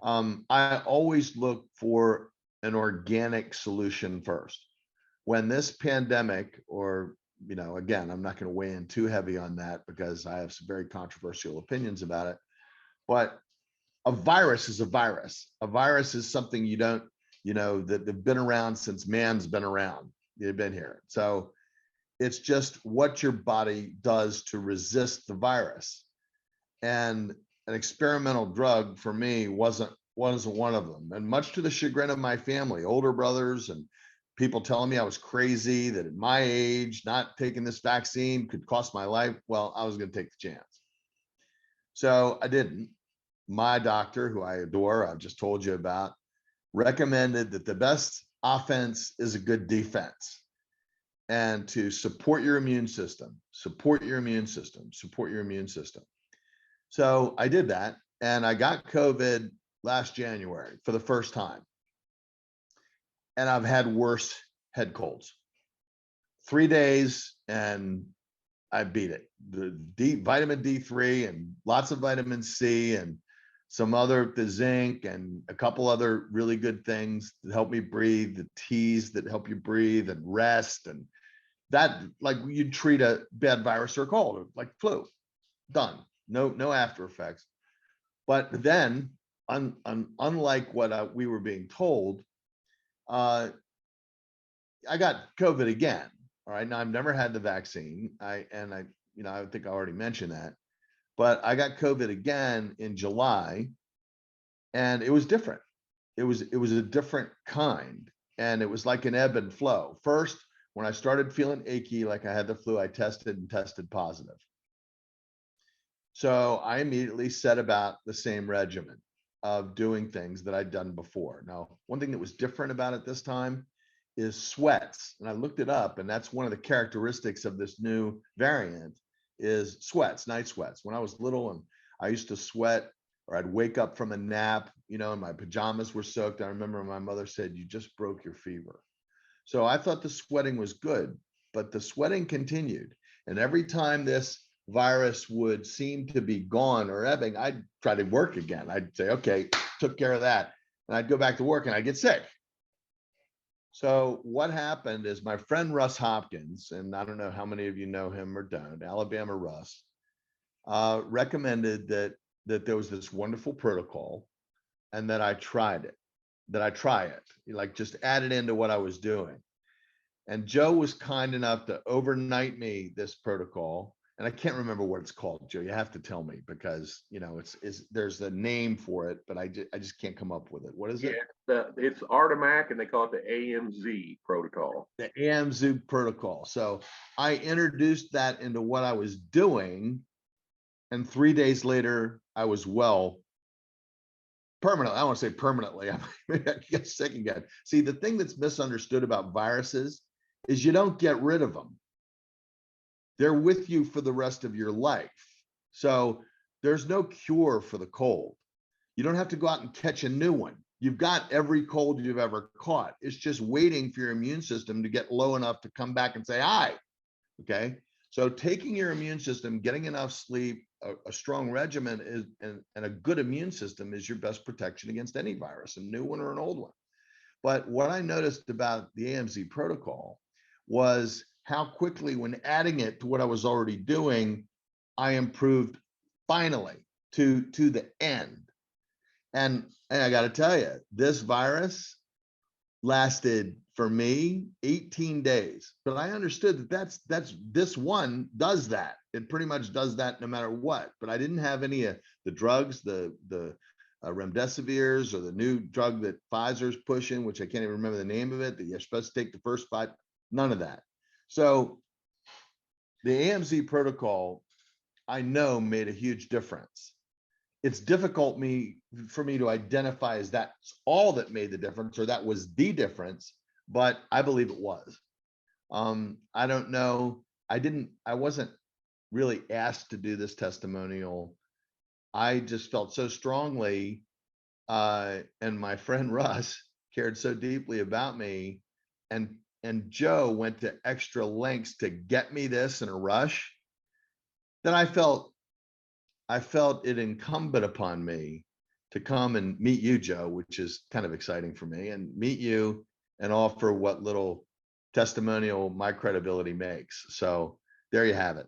I always look for an organic solution first. When this pandemic, or, again, I'm not going to weigh in too heavy on that because I have some very controversial opinions about it, but a virus is a virus. A virus is something you don't, that they've been around since man's been around. They've been here. So it's just what your body does to resist the virus. And an experimental drug for me wasn't one of them. And much to the chagrin of my family, older brothers and people telling me I was crazy, that at my age, not taking this vaccine could cost my life. Well, I was going to take the chance. So I didn't. My doctor, who I adore, I've just told you about, recommended that the best offense is a good defense, and to support your immune system, support your immune system, support your immune system. So I did that, and I got COVID last January for the first time. And I've had worse head colds. 3 days and I beat it. The vitamin D3 and lots of vitamin C and the zinc and a couple other really good things that help me breathe, the teas that help you breathe and rest, and that, like you'd treat a bad virus or a cold, or like flu, done. No after effects. But then, unlike what we were being told, I got COVID again. All right. Now I've never had the vaccine. I think I already mentioned that, but I got COVID again in July, and it was different. It was a different kind, and it was like an ebb and flow. First, when I started feeling achy, like I had the flu, I tested positive. So I immediately set about the same regimen of doing things that I'd done before. Now, one thing that was different about it this time is sweats. And I looked it up, and that's one of the characteristics of this new variant is sweats, night sweats. When I was little and I used to sweat, or I'd wake up from a nap, and my pajamas were soaked. I remember my mother said, "You just broke your fever." So I thought the sweating was good, but the sweating continued. And every time this virus would seem to be gone or ebbing, I'd try to work again. I'd say, okay, took care of that. And I'd go back to work and I'd get sick. So what happened is my friend Russ Hopkins, and I don't know how many of you know him or don't, Alabama Russ, recommended that there was this wonderful protocol and that I try it, like just add it into what I was doing. And Joe was kind enough to overnight me this protocol. And I can't remember what it's called, Joe. You have to tell me, because there's a name for it, but I just can't come up with it. What is it? It's Artemac, and they call it the AMZ protocol. The AMZ protocol. So I introduced that into what I was doing, and 3 days later I was well. Permanently, I want to say permanently. I get sick again. See, the thing that's misunderstood about viruses is you don't get rid of them. They're with you for the rest of your life. So there's no cure for the cold. You don't have to go out and catch a new one. You've got every cold you've ever caught. It's just waiting for your immune system to get low enough to come back and say, hi. Okay. So taking your immune system, getting enough sleep, a strong regimen is, and a good immune system is your best protection against any virus, a new one or an old one. But what I noticed about the AMZ protocol was how quickly, when adding it to what I was already doing, I improved finally to the end. And I got to tell you, this virus lasted for me 18 days, but I understood that this one does that. It pretty much does that no matter what. But I didn't have any of the drugs, the remdesivirs, or the new drug that Pfizer's pushing, which I can't even remember the name of it, that you're supposed to take the first 5, none of that. So the AMZ protocol, I know, made a huge difference. It's difficult for me to identify as that's all that made the difference, or that was the difference, but I believe it was. I don't know. I wasn't really asked to do this testimonial. I just felt so strongly, and my friend Russ cared so deeply about me, and Joe went to extra lengths to get me this in a rush, that I felt it incumbent upon me to come and meet you, Joe, which is kind of exciting for me, and meet you and offer what little testimonial my credibility makes. So there you have it.